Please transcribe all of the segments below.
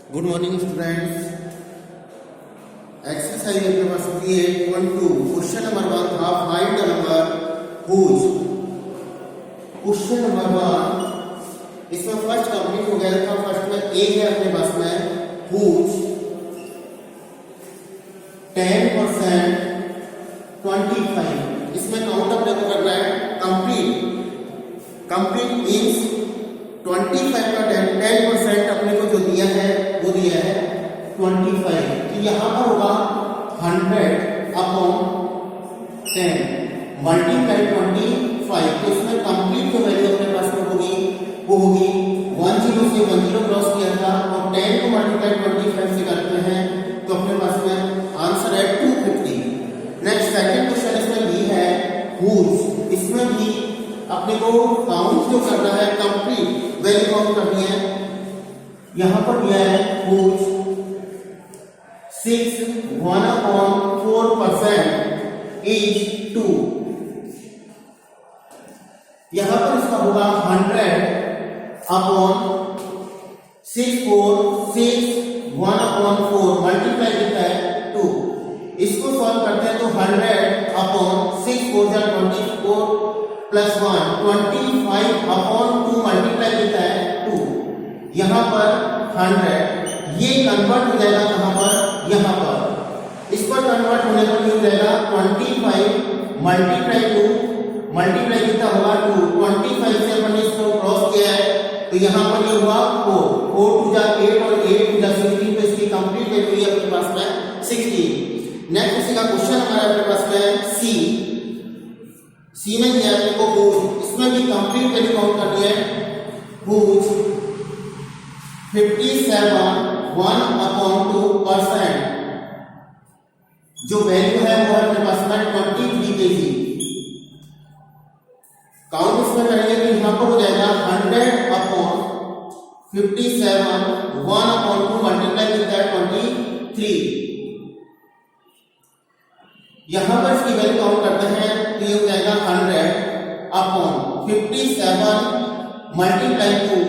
Good morning students. Exercise आपके पास होती है 8.2। क्वेश्चन नंबर 1 था find the number whose. Question number 1 इसमें फर्स्ट कंप्लीट हो गया था। फर्स्ट में ए है अपने पास में हुज 10% 25। इसमें काउंट अपने को करना है कंप्लीट। कंप्लीट मीन्स 25 का 10% अपने को जो दिया है वो दिया है 25। तो यहाँ पर होगा 100 अपॉन 10 मल्टीप्लाई 25। तो इसमें कंप्लीट जो वैल्यू अपने पास में होगी वो होगी 10 से 10 क्रॉस किया था और 10 को मल्टीप्लाई 25 से करते हैं तो अपने पास में आंसर है 250। नेक्स्ट सेकंड क्वेश्चन इसमें भी है हुज। इसमें भी अपने को काउंट जो करना है कंप्लीट वैल्यू काउंट करनी है। यहां पर दिया है हुज 6 1/4% इज 2। यहां पर इसका होगा 100 अपॉन 6 1/4 मल्टीप्लाई कितना है 2। इसको सॉल्व करते हैं तो 100 अपॉन 6 4 जा 24 प्लस 1 25 अपॉन 2 मल्टीप्लाई कितना है 2। यहां पर 100 ये कन्वर्ट हो जाएगा कहां पर यहां पर। इस पर कन्वर्ट होने पर ये हो जाएगा 25 मल्टीप्लाई 2 मल्टीप्लाई कितना होगा 2। 25 से अपन इसको क्रॉस किया है तो यहां पर ये हुआ 4 2 जा 8 और 8 2 जा 16। तो इसकी कंप्लीट वैल्यू ये अपने पास में 16। नेक्स्ट इसी का क्वेश्चन हमारे अपने पास में सी में दिया है अपने को हुज। इसमें भी कंप्लीट वैल्यू काउंट करनी है। हुज 57 1/2% जो वैल्यू है वो है अपने पास में 23 kg। काउंट इसमें करेंगे तो यहां पर हो जाएगा 100 अपॉन 57 1/2 मल्टीप्लाई कितना है 23। यहां पर इसकी वैल्यू काउंट करते हैं तो ये हो जाएगा 100 upon 57 multiply 2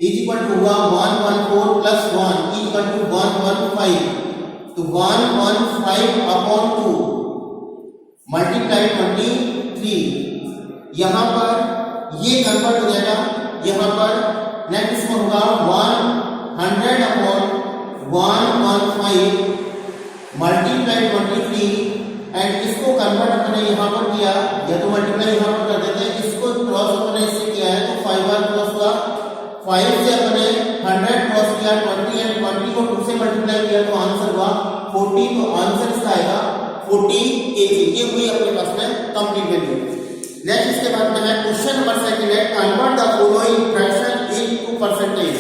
is equal to होगा 114 प्लस 1 इज इक्वल टू 115। तो 115 अपॉन 2 मल्टीप्लाई 23। यहां पर ये कन्वर्ट हो जाएगा यहां पर। नेक्स्ट इसमें होगा 100 अपॉन 115 मल्टीप्लाई 23 एंड इसको कन्वर्ट अपने यहां पर किया या तो मल्टीप्लाई यहां पर कर देते हैं। इसको क्रॉस अपने इससे किया है तो 5 बार क्रॉस हुआ। 5 से अपने 100 क्रॉस किया 20 एंड 20 को 2 से मल्टीप्लाई किया तो आंसर हुआ 40। तो आंसर इसका आएगा 40 kg। ये हुई अपने पास में कंप्लीट वैल्यू। नेक्स्ट इसके बाद में है क्वेश्चन नंबर 2 है convert the following fraction into percentage.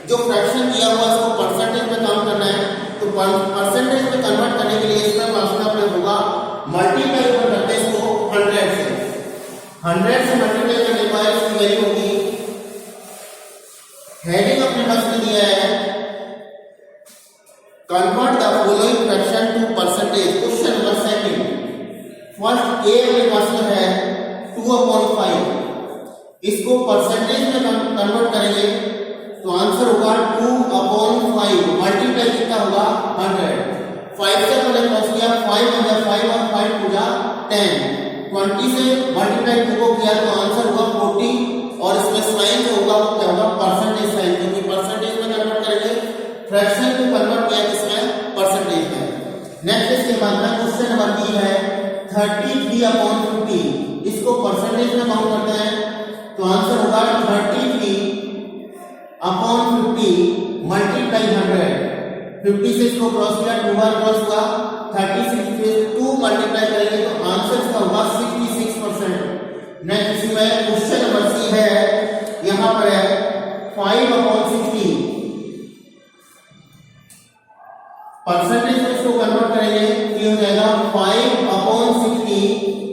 जो फ्रैक्शन दिया हुआ है उसको परसेंटेज में काउंट करना है। तो परसेंटेज में कन्वर्ट करने के लिए इसमें वास्तव में होगा मल्टीप्लाई करते हैं इसको 100 से। 100 से मल्टीप्लाई करने पर इसकी वैल्यू होगी। हेडिंग अपने पास में दिया है convert the following fraction to percentage. Question number 2 first A अपने पास में है 2/5। इसको परसेंटेज में कन्वर्ट करेंगे तो आंसर होगा 2/5 मल्टीप्लाई कितना होगा 100। 5 से पहले क्रॉस किया 5 हो गया 5 और 5 हो गया 10। 20 से मल्टीप्लाई 2 को किया तो आंसर होगा 40 और इसमें साइन जो होगा वो क्या होगा परसेंटेज साइन, क्योंकि परसेंटेज में कन्वर्ट करेंगे। फ्रैक्शन को कन्वर्ट किया किसमें परसेंटेज में। नेक्स्ट इसके बाद में क्वेश्चन नंबर 3 है 33/50। इसको परसेंटेज में काउंट करते हैं तो आंसर होगा 33/50 मल्टीप्लाई 100। 50 से इसको क्रॉस किया 2 बार क्रॉस हुआ 36 से 2 मल्टीप्लाई करेंगे तो आंसर इसका होगा 66%। नेक्स्ट इसमें क्वेश्चन नंबर सी है यहां पर है 5/60। परसेंटेज में इसको कन्वर्ट करेंगे तो ये हो जाएगा 5/60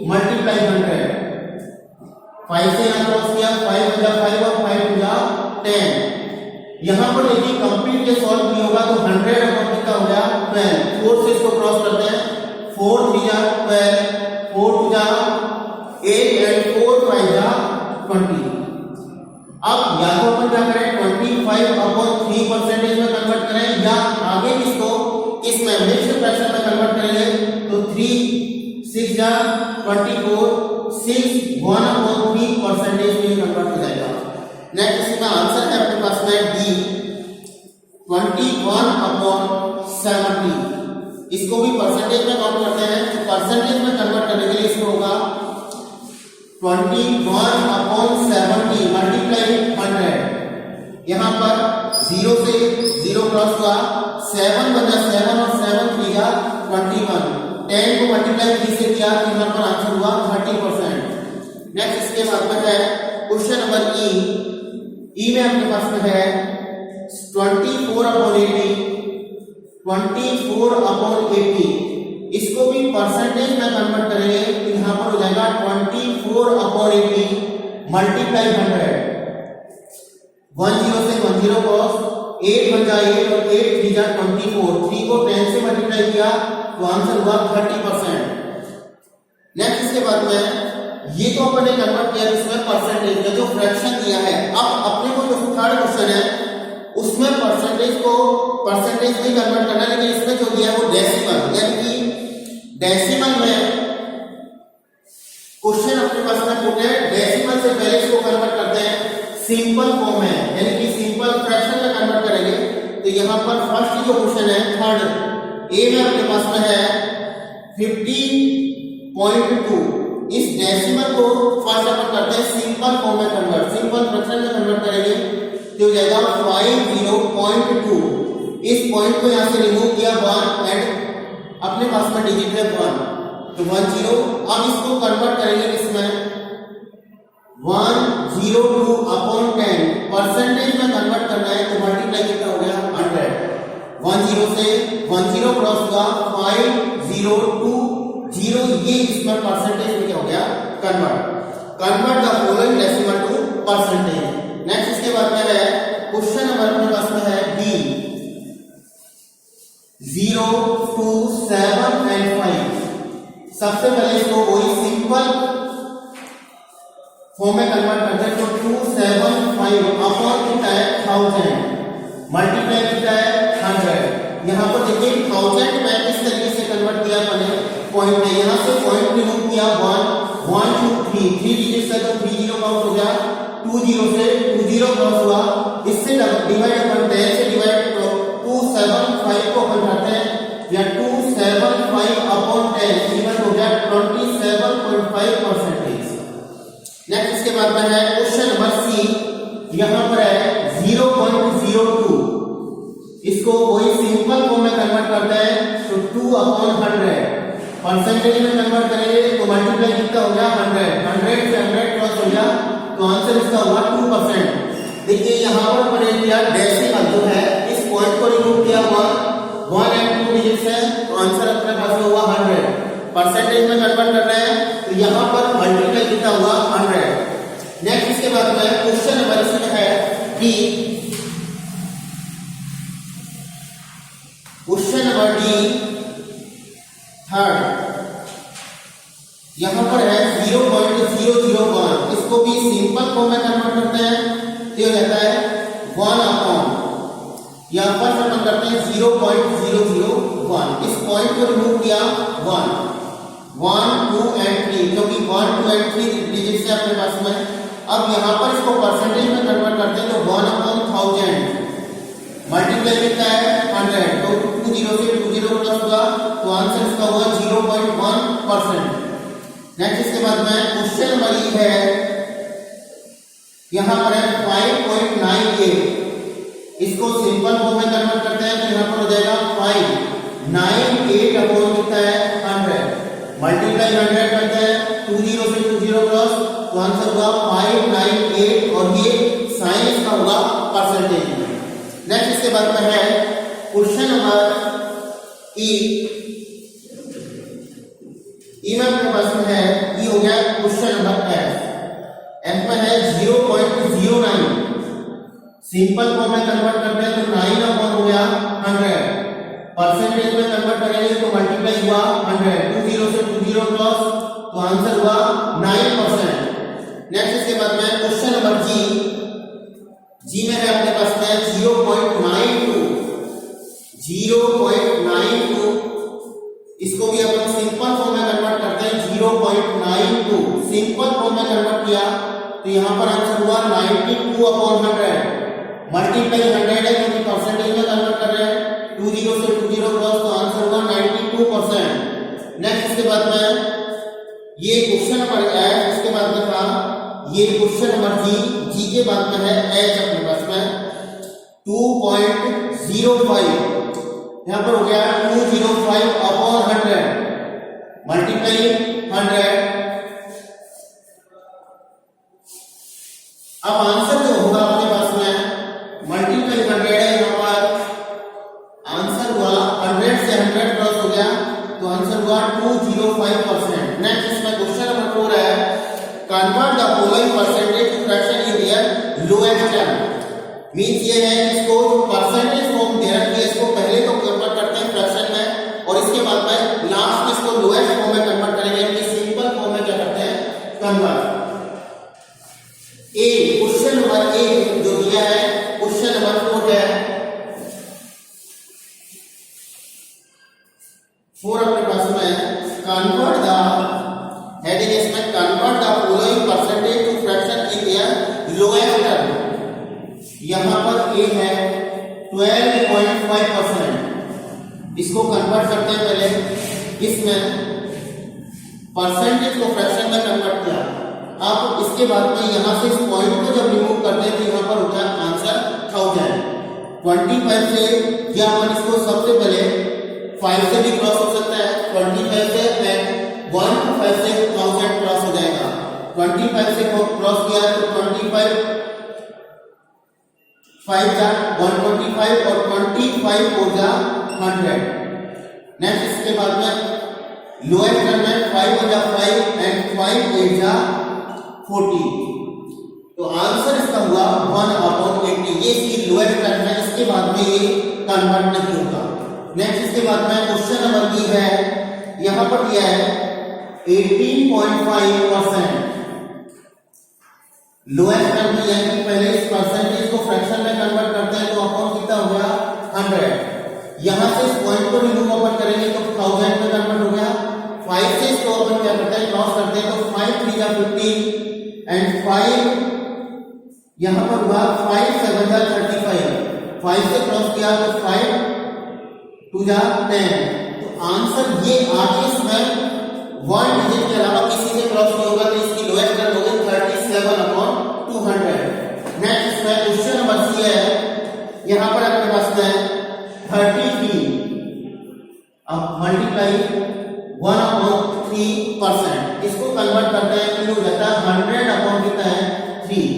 मल्टीप्लाई 100। 5 से यहां क्रॉस किया 5 हो गया 5 और 5 हो गया 10। यहां पर देखिए कंप्लीट ये सॉल्व नहीं होगा तो 100 अपॉन कितना हो गया 12। 4 से इसको क्रॉस करते हैं 4 3 जा 12 4 2 जा 8 एंड 4 5 जा 20। अब या तो अपन क्या करें 25/3% में कन्वर्ट जा 24, 6 1/3 परसेंटेज में कन्वर्ट हो जाएगा। नेक्स्ट इसका आंसर है अपने पास में डी 21/70। इसको भी परसेंटेज में काउंट करते हैं, तो परसेंटेज में कन्वर्ट करने के लिए इसको होगा 21/70 मल्टीप्लाई 100। यहाँ पर 0 से 0 क्रॉस हुआ, 7 बचा 7 और 7 3 जा 21। 10 को मल्टीप्लाई 3 से किया तो यहाँ पर आंसर हुआ 30%। नेक्स्ट इसके बाद में है क्वेश्चन नंबर ई में अपने पास में है 24/80। इसको भी परसेंटेज में कन्वर्ट करेंगे तो यहाँ पर हो जाएगा 24/80 मल्टीप्लाई 100। 10 से 10 क्रॉस, 8 बन जा 8 और 8 3 जा 24। 3 को 10 से मल्टीप्लाई किया तो आंसर हुआ 30%। नेक्स्ट इसके बाद में ये तो अपन ने कन्वर्ट किया इसमें परसेंटेज में जो फ्रैक्शन दिया है। अब अपने को जो थर्ड क्वेश्चन है उसमें परसेंटेज को परसेंटेज में कन्वर्ट करना है, लेकिन इसमें जो दिया है वो डेसिमल, यानी कि डेसिमल में क्वेश्चन अपने पास में पूछे डेसिमल से पहले इसको कन्वर्ट करते हैं सिंपल फॉर्म में, यानी कि सिंपल फ्रैक्शन में कन्वर्ट करेंगे। तो यहाँ पर फर्स्ट जो क्वेश्चन है थर्ड ए में अपने पास में है 50.2। इस डेसिमल को फर्स्ट अपन करते हैं सिंपल फॉर्म में कन्वर्ट, सिंपल फ्रैक्शन में कन्वर्ट करेंगे तो हो जाएगा 50.2। इस पॉइंट को यहाँ से रिमूव किया 1 एंड अपने पास में डिजिट है 1 तो 10। अब इसको कन्वर्ट करेंगे इसमें 102/10 परसेंटेज में कन्वर्ट करना है तो मल्टीप्लाई कितना हो गया 100। 10 से 10 क्रॉस हुआ 5020 ये इसमें परसेंटेज में क्या हो गया convert the following decimal to percentage. Next इसके बाद में है क्वेश्चन नंबर अपने पास में है डी 0 2 7 एंड 5। सबसे पहले इसको वही सिंपल फॉर्म में कन्वर्ट करते हैं तो 275 कितना है 1000 मल्टीप्लाई कितना है 100। यहाँ पर देखिए 1000 में किस तरीके से कन्वर्ट किया मैंने पॉइंट है, यहाँ से पॉइंट रिमूव किया 1 1 2 3 डिजिट से तो 30 काउंट हो गया, 20 से 20 क्रॉस हुआ, इससे डिवाइड अपन 10 से डिवाइड 275 को अपन करते हैं या 275/10 इक्वल हो गया 27.5%। नेक्स्ट इसके बाद में है क्वेश्चन नंबर सी, यहाँ पर है 0.02। इसको वही सिंपल फॉर्म में कन्वर्ट करते हैं तो 2/100 परसेंटेज में कन्वर्ट करेंगे तो मल्टीप्लाई कितना हो गया 100 से 100 क्रॉस हो गया तो आंसर इसका हुआ 2%। देखिए यहाँ पर मैंने किया डेसिमल जो है इस पॉइंट को रिमूव किया 1 एंड 2 डिजिट्स है तो आंसर अपने पास हुआ 100। परसेंटेज में कन्वर्ट कर रहे हैं तो यहाँ पर मल्टीप्लाई कितना हुआ 100। नेक्स्ट इसके बाद में क्वेश्चन नंबर इसमें है D question number D third, यहाँ पर है 0.001। इसको भी सिंपल फॉर्म में कन्वर्ट करते हैं तो हो जाता है 1/, यहाँ पर अपन करते हैं 0.001। इस पॉइंट को रिमूव किया 1 2 एंड 3 क्योंकि 1 2 एंड 3 डिजिट से अपने पास में। अब यहाँ पर इसको परसेंटेज में कन्वर्ट करते हैं तो 1/1000 मल्टीप्लाई कितना है 100 तो 20 से 20 प्लस हुआ तो आंसर इसका हुआ 0.1%। नेक्स्ट इसके बाद में क्वेश्चन नंबर ई है, यहाँ पर है 5.98। इसको सिंपल फॉर्म में कन्वर्ट करते हैं तो यहाँ पर हो जाएगा 598 कितना है 100 मल्टीप्लाई 100 करते हैं 20 से 20 क्रॉस तो आंसर हुआ 598 और ये साइन इसका होगा परसेंटेज। नेक्स्ट इसके बाद में है क्वेश्चन नंबर ई में अपने पास में है ई हो गया क्वेश्चन नंबर एफ में है 0.09। सिंपल फॉर्म में कन्वर्ट करते हैं तो 9/100 हो गया 100। परसेंटेज में कन्वर्ट करेंगे तो मल्टीप्लाई हुआ 100 20 से 20 क्रॉस तो आंसर हुआ 9%। नेक्स्ट इसके बाद में क्वेश्चन नंबर जी में है अपने पास में 0.92। इसको भी अपन सिंपल फॉर्म में कन्वर्ट करते हैं 92 अपॉन 100 मल्टीप्लाई 100 है क्योंकि परसेंटेज में कन्वर्ट कर रहे हैं 20 से 20 क्रॉस तो आंसर होगा 92%। नेक्स्ट इसके बाद में ये क्वेश्चन नंबर है, इसके बाद में था ये क्वेश्चन नंबर जी के बाद में है एच अपने पास में 2.05 यहां पर हो गया 205 अपॉन 100 मल्टीप्लाई 100। अब आंसर जो होगा अपने पास में मल्टीप्लाई 100 है, यहां पर आंसर हुआ 100 से 100 क्रॉस हो गया तो आंसर हुआ 205%। नेक्स्ट इसमें क्वेश्चन नंबर 4 है convert the following percentage to fraction in their lowest term. Means ये है इसको जो परसेंटेज फॉर्म दे रखी है इसको पहले तो कन्वर्ट करते हैं फ्रैक्शन में और इसके बाद में लास्ट में इसको लोएस्ट फॉर्म में कन्वर्ट करेंगे, यानी सिंपल फॉर्म में क्या करते हैं convert. A question number A जो दिया है क्वेश्चन नंबर 4 है 4 अपने पास में कन्वर्ट द हेडिंग इसमें convert the following percentage to fraction in their lowest term. यहां पर ए है 12.5%, इसको कन्वर्ट करते हैं पहले इसमें परसेंटेज को फ्रैक्शन में कन्वर्ट किया। अब इसके बाद में यहां से इस पॉइंट को जब रिमूव करते हैं तो यहां पर हो गया आंसर 1000। 25 से या अपन इसको सबसे पहले 5 से भी क्रॉस हो सकता है, 25 से एंड 1 to 5 से 1000 क्रॉस हो जाएगा। 25 से क्रॉस किया तो 25 5 जा 125 और 25 हो जा 100। नेक्स्ट इसके बाद में लोएस्ट टर्म में 5 हो जा 5 एंड 5 8 जा 40 तो आंसर इसका हुआ 1/80। ये इसकी लोएस्ट टर्म है, इसके बाद में ये कन्वर्ट नहीं होगा। नेक्स्ट इसके बाद में क्वेश्चन नंबर बी है, यहां पर दिया है 18.5%। लोएस्ट टर्म में यानी कि पहले इस परसेंटेज को फ्रैक्शन में कन्वर्ट करते हैं तो अपॉन कितना हो गया 100। यहां से इस पॉइंट को रिमूव ओपन करेंगे तो 1000 में कन्वर्ट हो गया। 5 से इसको ओपन क्या करते हैं क्रॉस करते हैं तो 5 3 जा 15 एंड 5 यहां पर हुआ 5 7 जा 35। 5 से क्रॉस किया तो 5 2 जा 10 तो आंसर ये आगे इसमें 1 डिजिट के अलावा किसी से क्रॉस नहीं होगा तो इसकी लोएस्ट टर्म होगी 37/200। नेक्स्ट इसमें क्वेश्चन नंबर सी है, यहां पर अपने पास में 33 अब मल्टीप्लाई 1/3%, इसको कन्वर्ट करते हैं तो हो जाता है 100 कितना है 3।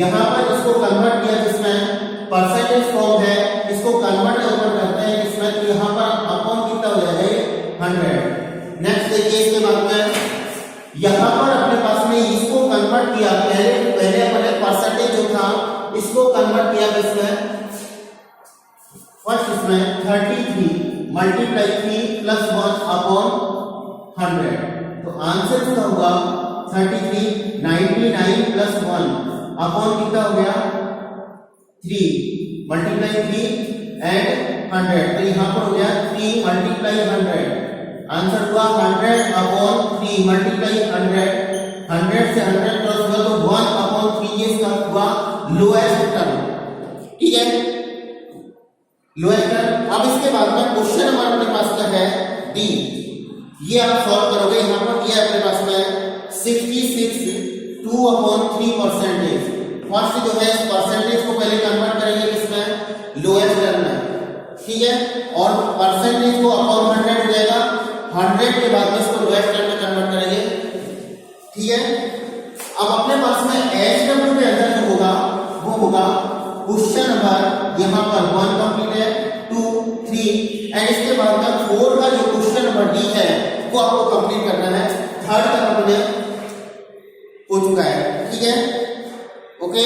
यहां पर इसको कन्वर्ट किया जिसमें परसेंटेज फॉर्म है, इसको कन्वर्ट ओवर करते हैं इसमें तो यहां पर अपॉन कितना हो जाएगा 100। नेक्स्ट देखिए इसके बाद में यहां पर अपने पास में इसको कन्वर्ट किया, पहले अपने परसेंटेज जो था इसको कन्वर्ट किया इसमें फर्स्ट इसमें 33 मल्टीप्लाई 3 प्लस 1 अपॉन 100 तो आंसर इसका होगा 33 99 प्लस 1 अपॉन कितना हो गया 3 मल्टीप्लाई 3 एंड 100 तो यहां पर हो गया 3 मल्टीप्लाई 100 आंसर हुआ 100 अपॉन 3 मल्टीप्लाई 100 से 100 क्रॉस हुआ तो 1/3 ये इसका हुआ लोएस्ट टर्म। ठीक है लोएस्ट टर्म। अब इसके बाद में क्वेश्चन नंबर अपने पास का है डी, ये आप सॉल्व करोगे। यहां पर दिया है अपने पास में 66 2/3%। फर्स्ट जो है इस परसेंटेज को पहले कन्वर्ट करेंगे किसमें लोएस्ट टर्म में। ठीक है और परसेंटेज को अपॉन 100 हो जाएगा, 100 के बाद में इसको लोएस्ट टर्म में कन्वर्ट करेंगे। ठीक है अब अपने पास में एचडब्ल्यू के अंदर जो होगा वो होगा क्वेश्चन नंबर यहां पर 1 कंप्लीट है 2 3 एंड इसके बाद में 4 का जो क्वेश्चन नंबर डी है वो आपको कंप्लीट करना है। थर्ड का अपने हो चुका है। ठीक है ओके